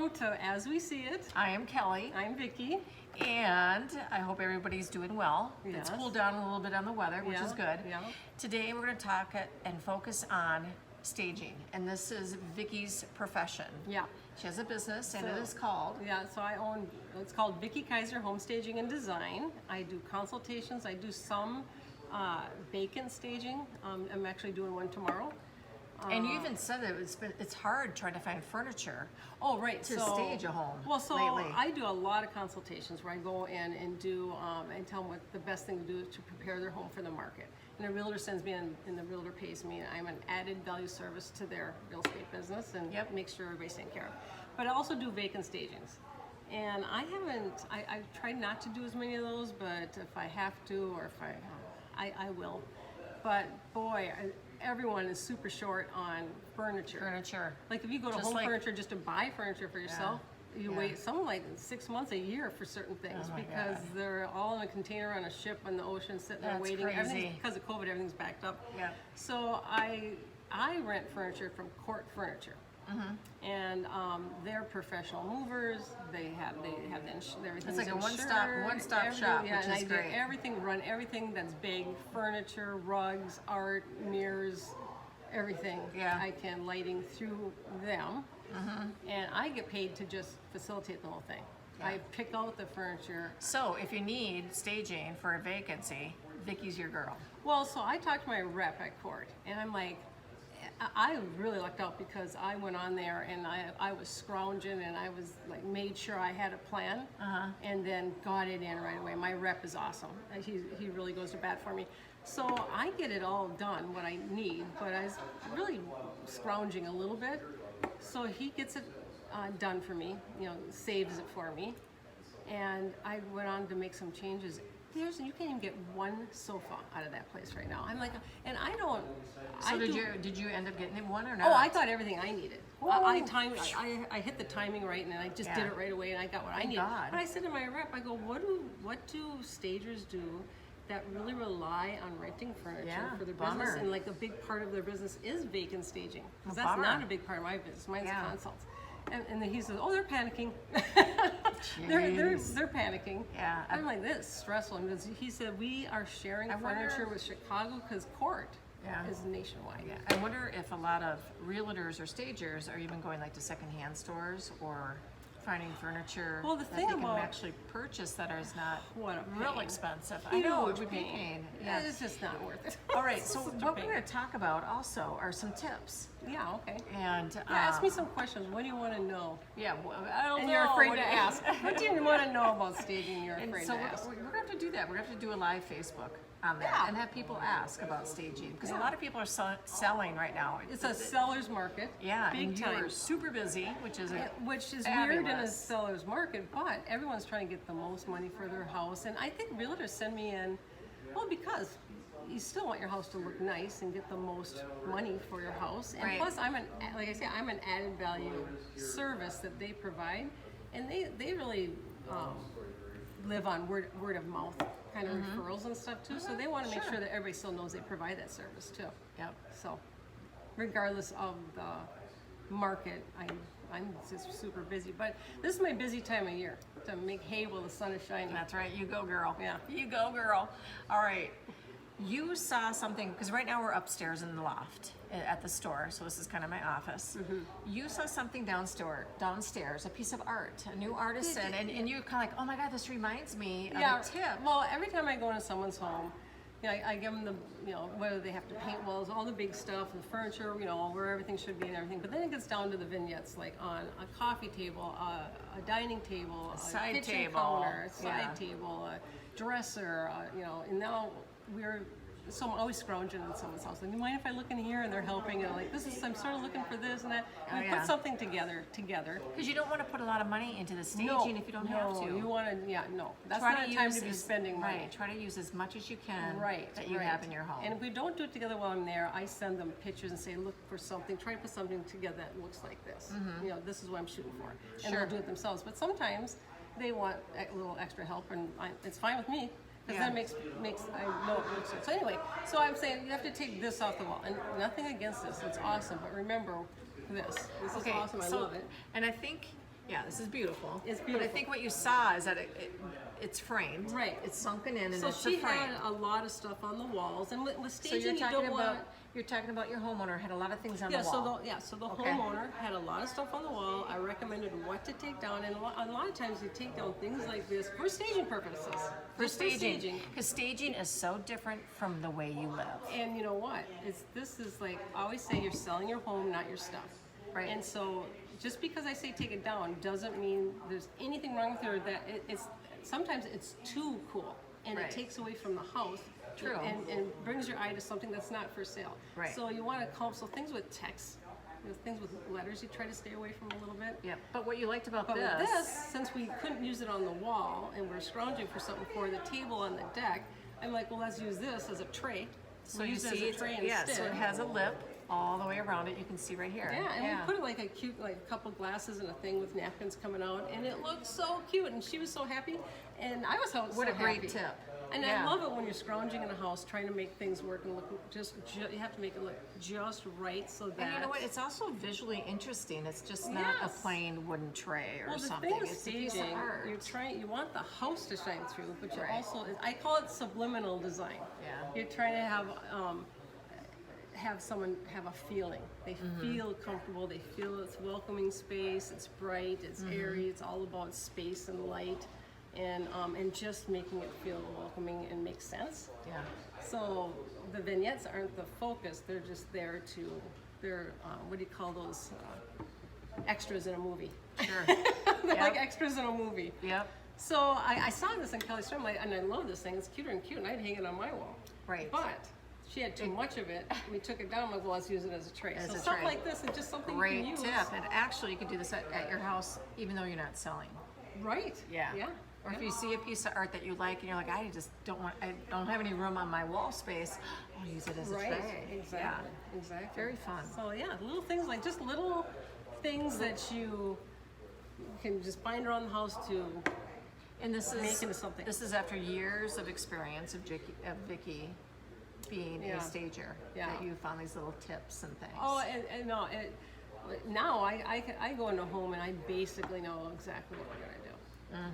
Welcome to As We See It. I am Kelly, I'm Vicki. and I hope everybody's doing well. It's Yes. cooled down a little bit on the weather, which is good. Yeah. Today we're going to talk and focus on staging, and this is Vicki's profession. Yeah. She has a business, and So- it is called. Yeah, so I own, it's called Vicki Kaiser Home Staging and Design. I do consultations. I do some vacant staging. I'm actually doing one tomorrow. And you even said that it's hard trying to find furniture. Oh, right. To stage a home Well, so lately. I do a lot of consultations where I go in and do and tell them what the best thing to do is to prepare their home for the market. And a realtor sends me in, and the realtor pays me. And I'm an added value service to their real estate business and make sure everybody's taken care of. But I also do vacant stagings. And I've tried not to do as many of those, but if I have to, or if I will. But boy, everyone is super short on furniture. Like if you go to Just Home like- Furniture just to buy furniture for yourself, you wait some like 6 months, a year for certain things Oh my because God. they're all in a container on a ship on the ocean sitting there That's waiting. crazy. Everything's, because of COVID, everything's backed up. Yep. So I rent furniture from Court Furniture. And they're professional movers. They have everything. It's like a one-stop shop, yeah, which and is I do great. run everything that's big: furniture, rugs, art, mirrors, everything. Yeah. I can lighting through them, and I get paid to just facilitate the whole thing. I pick out the furniture. So if you need staging for a vacancy, Vicki's your girl. Well, so I talked to my rep at Court, and I'm like, I really lucked out because I went on there and I was scrounging and I was like made sure I had a plan and then got it in right away. My rep is awesome. He really goes to bat for me. So I get it all done, what I need, but I was really scrounging a little bit. So he gets it done for me, saves it for me. And I went on to make some changes. You can't even get one sofa out of that place right now. I'm like, and I don't. So did you end up getting one or not? Oh, I got everything I needed. I Oh. timed. I hit the timing right, and I just did it right away, and I got what I needed. God. But I said to my rep, I go, what do stagers do that really rely on renting furniture for their business? Bummer. And like a big part of their business is vacant staging, because that's Bummer. not a big part of my business. Mine's consults. And then he says, "Oh, they're panicking. they're panicking." Yeah. I'm like, this is stressful. And he said, "We are sharing furniture with Chicago because Court is nationwide." Yeah. I wonder if a lot of realtors or stagers are even going like to secondhand stores or finding furniture Well, the that thing they can about- actually purchase that is not What a real pain. expensive. I know it Huge would be a pain. Yeah, it's just not worth it. All right. It's So such a what we're pain. going to talk about also are some tips. Yeah, okay. And Yeah, ask me some questions. What do you want to know? Yeah. Well, I don't And know. you're afraid What to do you- ask. What do you want to know about staging? You're And afraid so to ask. we're going to have to do that. We're going to have to do a live Facebook on that Yeah. and have people ask about staging because a lot of people are selling right now. It's a seller's market. Yeah, big and time. you're super busy, which is Which is weird in a fabulous. seller's market, but everyone's trying to get the most money for their house. And I think realtors send me in, well, because you still want your house to look nice and get the most money for your house. And Right. plus, like I say, I'm an added value service that they provide, and they really live on word of mouth kind of referrals and stuff too. So they want to make sure that everybody still knows they provide that service too. Yep. So, regardless of the market, I'm just super busy. But this is my busy time of year to make hay while the sun is shining. That's right. You go, girl. Yeah. You go, girl. All right. You saw something, because right now we're upstairs in the loft at the store, so this is kind of my office. You saw something downstairs, a piece of art, a new artisan, and you're kind of like, oh my God, this reminds me of a tip. Well, every time I go into someone's home, I give them the, whether they have to paint walls, all the big stuff, the furniture, where everything should be and everything. But then it gets down to the vignettes, like on a coffee table, a dining table, a side kitchen table, counter, a side yeah. table, a dresser, and now so I'm always scrounging in someone's house. Like, do you mind if I look in here? And they're helping. And like, I'm sort of looking for this and that. And we put something together. Because you don't want to put a lot of money into the staging if you don't have to. You want to, no. That's Try not to time use to be as- spending money. Right. Try to use as much as you can that you right. have in your home. And if we don't do it together while I'm there, I send them pictures and say, look for something, try to put something together that looks like this. This is what I'm shooting for. And they'll do it themselves. But sometimes they want a little extra help, and it's fine with me. Because then it makes I know it looks good. So anyway, so I'm saying you have to take this off the wall. And nothing against this, it's awesome. But remember this. This is awesome, I love it. And I think Yeah, this is beautiful. It's But I beautiful. think what you saw is that it's framed. Right. It's sunken in and So it's she a frame. had a lot of stuff on the walls, and with So staging, you're you talking don't about want. your homeowner had a lot of things on Yeah, the wall. so the Okay. homeowner had a lot of stuff on the wall. I recommended what to take down, and a lot of times you take down things like this for staging purposes. for Just staging, because staging is so different from the way you live. And you know what? This is like I always say, you're selling your home, not your stuff. Right. And so just because I say take it down doesn't mean there's anything wrong with it, or that it's sometimes it's too cool and Right. it takes away from the house. True. And brings your eye to something that's not for sale. Right. So you want to come. So things with text, things with letters, you try to stay away from a little bit. Yep. But what you liked about But this, with this, since we couldn't use it on the wall and we're scrounging for something for the table on the deck, I'm like, well, let's use this as a tray. so We'll you use it see, as a tray yeah, instead. so it has a lip all the way around it. You can see right here. Yeah, and we put it like a cute, like a couple glasses and a thing with napkins coming out, and it looked so cute, and she was so happy, and I was so What a great happy. tip. And Yeah. I love it when you're scrounging in a house, trying to make things work and look you have to make it look just right so that. And you know what? It's also visually interesting. It's just not Yes. a plain wooden tray or Well, the something. thing with It's a piece of staging, art. you want the house to shine through, but you Right. also, I call it subliminal design. Yeah. You're trying to have someone have a feeling. They Mm-hmm. feel comfortable. They feel it's welcoming space. It's bright. It's Mm-hmm. airy. It's all about space and light, and just making it feel welcoming and make sense. Yeah. So the vignettes aren't the focus. They're just there to. They're what do you call those? Extras in a movie. Sure. They're Yep. like extras in a movie. Yep. So I saw this in Kelly Strom, and I love this thing. It's cuter and cute, and I'd hang it on my wall. Right. But she had too much of it. We took it down. I'm like, well, let's use it as a tray. As so a something tray. like this is just something you Great can use. tip. And actually, you could do this at your house, even though you're not selling. Right. Yeah. Yeah. Or if you see a piece of art that you like and you're like, I don't have any room on my wall space, I'll use it as a Right. tray. Exactly. Yeah. Exactly. Very fun. So yeah, little things like just little things that you can just find around the house to. And this is Make into something. This is after years of experience of Vicky being Yeah. a stager. Yeah. That you found these little tips and things. Oh, and no, now I go into a home and I basically know exactly what we're gonna do.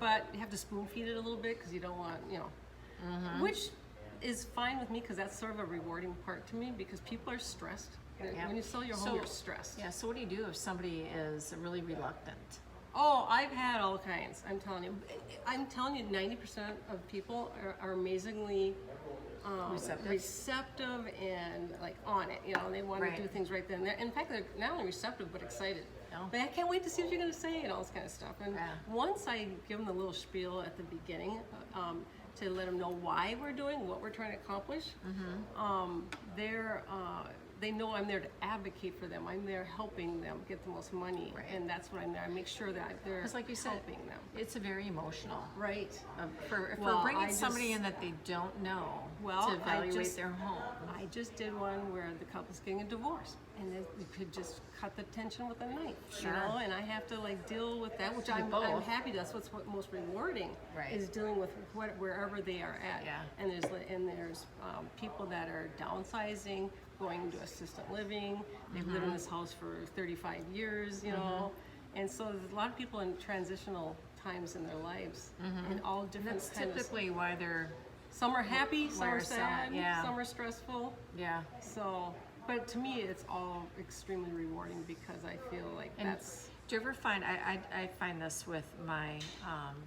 But you have to spoon feed it a little bit because you don't want, which is fine with me because that's sort of a rewarding part to me because people are stressed. Yeah. When you sell your home, So- you're stressed. Yeah. So what do you do if somebody is really reluctant? Oh, I've had all kinds. I'm telling you. 90% of people are amazingly receptive and like on it. They want Right. to do things right then. In fact, they're not only receptive but excited. Oh. But I can't wait to see what you're going to say and all this kind of stuff. And Yeah. once I give them the little spiel at the beginning to let them know why we're doing what we're trying to accomplish, Mm-hmm. they know I'm there to advocate for them. I'm there helping them get the most money, Right. and that's what I'm there. I make sure that they're Because like you said, helping them. it's a very emotional. Right. For Well, bringing I somebody just- in that they don't know Well, to I evaluate just- their home. I just did one where the couple's getting a divorce, and you could just cut the tension with a knife, Sure. and I have to like deal with that, which I'm both. happy. That's what's most rewarding, Right. is dealing with wherever they are at. Yeah. And there's people that are downsizing, going into assistant living. They've lived Mm-hmm. in this house for 35 years, and so there's a lot of people in transitional times in their lives, and all different That's kinds of. typically why they're, Some are happy, some are Where some- sad, yeah. some are stressful. yeah. So, but to me, it's all extremely rewarding because I feel like And that's do you ever find, I find this with my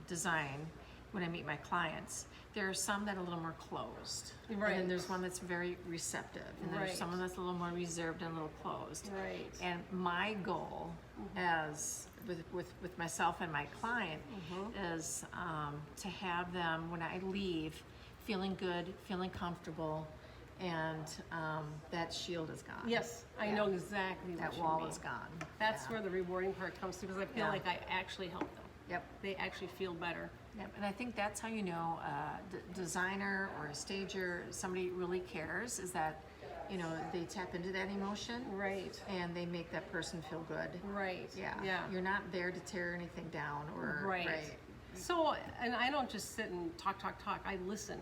design when I meet my clients, there are some that are a little more closed. Right. And then there's one that's very receptive. And there's Right. someone that's a little more reserved and a little closed. right. And my goal as with myself and my client is to have them, when I leave, feeling good, feeling comfortable, and that shield is gone. Yes, I Yeah. know exactly That what you wall mean. is gone. That's Yeah. where the rewarding part comes to because I feel Yeah. like I actually help them. Yep. They actually feel better. Yep, and I think that's how you know a designer or a stager, somebody really cares, is that, they tap into that emotion Right. and they make that person feel good. Right. Yeah. Yeah. You're not there to tear anything down or Right. So, and I don't just sit and talk. I listen.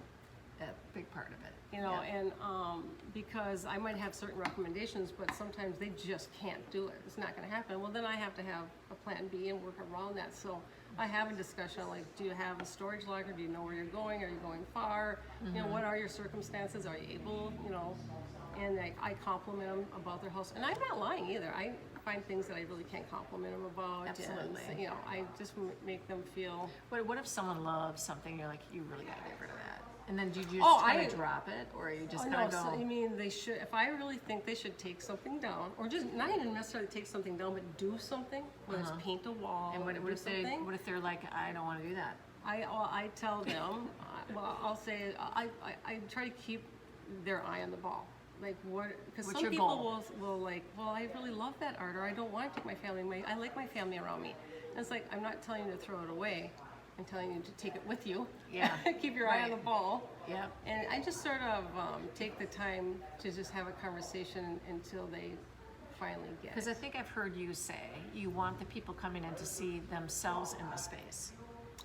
a big part of it. You know, Yeah. and because I might have certain recommendations, but sometimes they just can't do it. It's not going to happen. Well, then I have to have a plan B and work around that. So I have a discussion like, do you have a storage locker? Do you know where you're going? Are you going far? You know, what are your circumstances? Are you able, you know? And I compliment them about their house. And I'm not lying either. I find things that I really can't compliment them about. Absolutely. And, you know, I just make them feel. What if someone loves something, you're like, you really got to get rid of that? And then do you just Oh, kind I- of drop it, or you just Oh, kind no, of so, go? I mean, they should, if I really think they should take something down, or just not even necessarily take something down, but do something, whether it's paint a wall, And or what do if they? something, What if they're like, I don't want to do that? I tell them, well, I'll say, I try to keep their eye on the ball. Like what, because What's some your people goal? will like, well, I really love that art, or I don't want to take my family, I like my family around me. And it's like, I'm not telling you to throw it away, I'm telling you to take it with you. Yeah. Keep your eye on the Right. ball. Yeah. And I just sort of take the time to just have a conversation until they finally get Because it. I think I've heard you say you want the people coming in to see themselves in the space,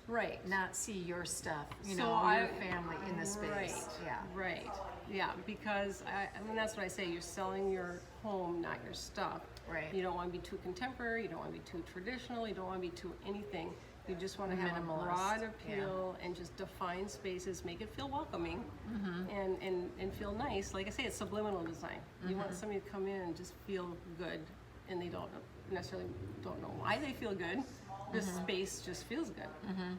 Right. not see your stuff, you So know, I- your family in the space. Right. Yeah. Right. Yeah, because I mean that's what I say. You're selling your home, not your stuff. Right. You don't want to be too contemporary. You don't want to be too traditional. You don't want to be too anything. You just want to have Minimalist, a broad yeah. appeal and just define spaces, make it feel welcoming, and feel nice. Like I say, it's subliminal design. You want somebody to come in and just feel good, and they don't necessarily don't know why they feel good. The space just feels good,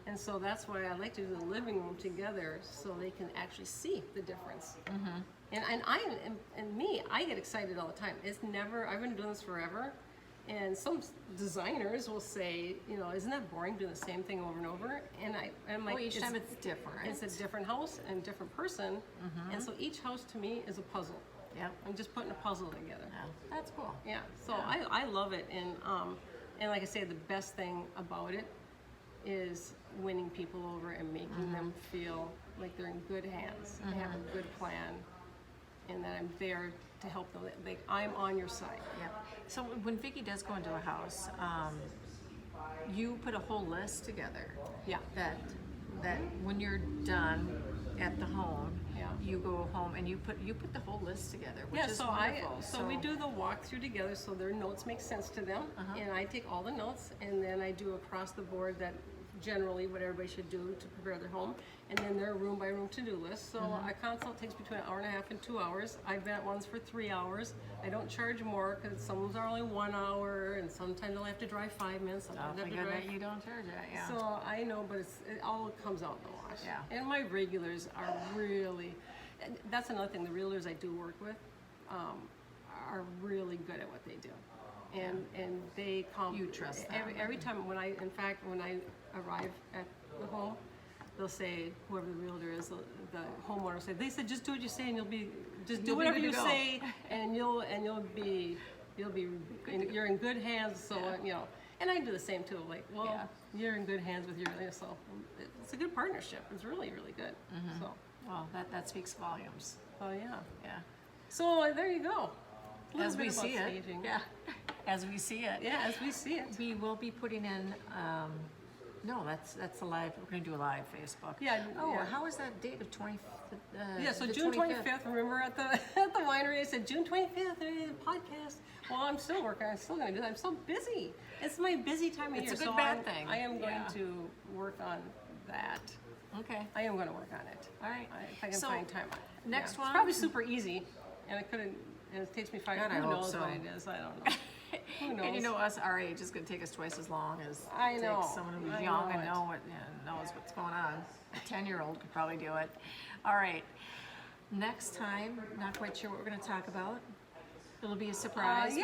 and so that's why I like to do the living room together, so they can actually see the difference. And I get excited all the time. It's never. I've been doing this forever, and some designers will say, you know, isn't that boring doing the same thing over and over? And I'm like, Well, each time it's different. it's a different house and a different person, and so each house to me is a puzzle. Yep. I'm just putting a puzzle together. Yeah. That's cool. Yeah, so I love it, and like I say, the best thing about it is winning people over and making them feel like they're in good hands. They have a good plan, and that I'm there to help them. Like I'm on your side. Yep. So when Vicki does go into a house, you put a whole list together. Yeah. That when you're done at the home, Yeah. you go home and you put the whole list together, which Yeah, is so wonderful. we do the walkthrough together, so their notes make sense to them, and I take all the notes, and then I do across the board that generally what everybody should do to prepare their home, and then their room by room to-do list. So a consult takes between an hour and a half and 2 hours. I've been at ones for 3 hours. I don't charge more because some of them are only 1 hour, and sometimes they'll have to drive 5 minutes. Oh, Sometimes they have thank to God drive. that you don't charge it. Yeah. So I know, but it all comes out in the wash. Yeah. And my regulars are really, and that's another thing, the realtors I do work with are really good at what they do. And they come. You trust them. Every time when I arrive at the home, they'll say, whoever the realtor is, the homeowner will say, they said, just do what you say and just do You'll be whatever good to you go." say and you're in good hands. So, you know, and I do the same too. Like, well, Yeah. you're in good hands with your, so it's a good partnership. It's really, really good. So, Well, that speaks volumes. oh yeah. Yeah. So there you go. A little As we bit about see it. staging. Yeah. As we see it. Yeah, as we see it. We will be putting in. No, that's a live. We're going to do a live Facebook. Yeah, Oh, yeah. how is that date of 20? Yeah, so the June 25th, remember at the at the winery, I said June 25th, podcast. Well, I'm still working. I'm still going to do that. I'm so busy. It's my busy time of It's year. a good so bad thing. I am going Yeah. to work on that. Okay. I am going to work on it. All right. If I can So, find time. next It's one- probably super easy, and I couldn't. And it takes me 5 God, I Who hope knows so. what it is? I don't know. Who knows? And you know, us our age is going to take us twice as long as I it know. takes someone who's I young know and it. knows what's going on. A 10-year-old could probably do it. All right. Next time, not quite sure what we're going to talk about. It'll be a surprise. maybe?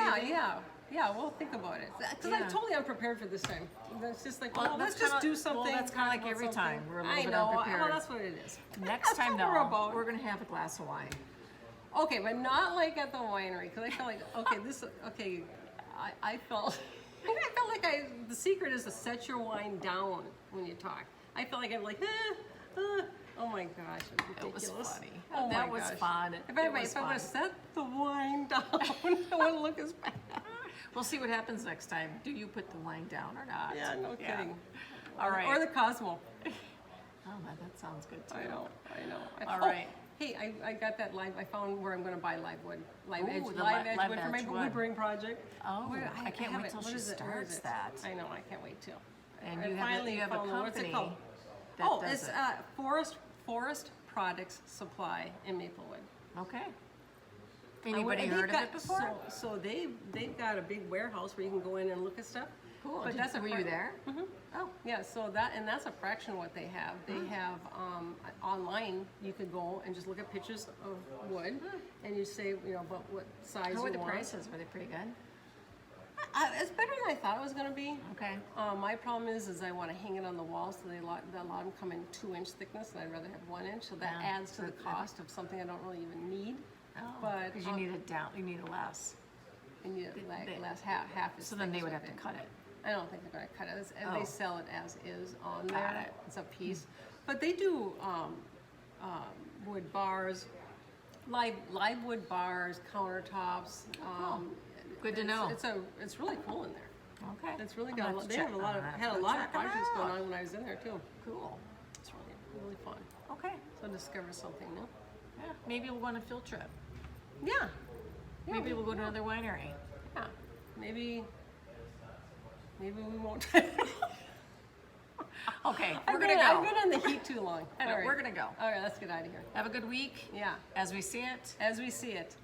Yeah. We'll think about it. Because Yeah. I'm totally unprepared for this time. It's just like, Well, well, let's that's just kinda- do something. well, that's kinda talk like about every something. time. We're a little I bit know. unprepared. Well, that's what it is. Next time, That's what we're though, about. we're going to have a glass of wine. Okay, but not like at the winery, because I felt like, I felt, the secret is to set your wine down when you talk. I felt like I'm like, oh my gosh, it's It was ridiculous. funny. Oh That my was gosh. fun. If It I was would fun. have set the wine down, it wouldn't look as bad. We'll see what happens next time. Do you put the wine down or not? Yeah, no kidding. All right. Or the Cosmo. Oh, that sounds good too. I know. All Oh, right. Hey, I got that live. I found where I'm going to buy live wood, live Ooh, edge, the live li- edge live wood for my edge wood. wood burning project. Oh, Where- I can't have wait it. till What she is it? Where is starts it? that. I know. I can't wait to. And I you have finally a found it. What's it company called? that Oh, does it's it. Forest Products Supply in Maplewood. Okay. Anybody And heard they've of it got- before? So they've got a big warehouse where you can go in and look at stuff. Cool. But that's Were you there? Mm-hmm. Oh, Yeah, so that's a fraction of what they have. They have online. You could go and just look at pictures of wood, and you say, but what size how you were the want. prices? Were they pretty good? It's better than I thought it was going to be. Okay. My problem is I want to hang it on the wall, so a lot of them come in 2-inch thickness, and I'd rather have 1 inch. So that Yeah. adds to the cost of something I don't really even need. Oh, But because you need it down. You need it less. and you like they- last half is. So then they thick would as have to what cut it. I don't think they're going to cut it. And Oh. they sell it as is on Got there. it. It's a piece. But they do wood bars, live wood bars, countertops. Good to know. It's really cool in there. Okay. It's really I'm got. gonna A have lot, to they have check- a lot of I'm gonna had a have to lot of check 'em projects going out. on when I was in there too. Cool. It's really fun. Okay. So discover something new. Yeah. Maybe we'll go on a field trip. Yeah. Maybe we'll go to another winery. Yeah. Maybe we won't. Okay. I've We're been, gonna go. I've been on the heat too long. I know, All right. we're gonna go. All right, let's get out of here. Have a good week. Yeah. As we see it, As we see it,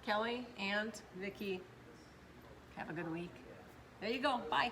Kelly and Vicky. have a good week. There you go. Bye.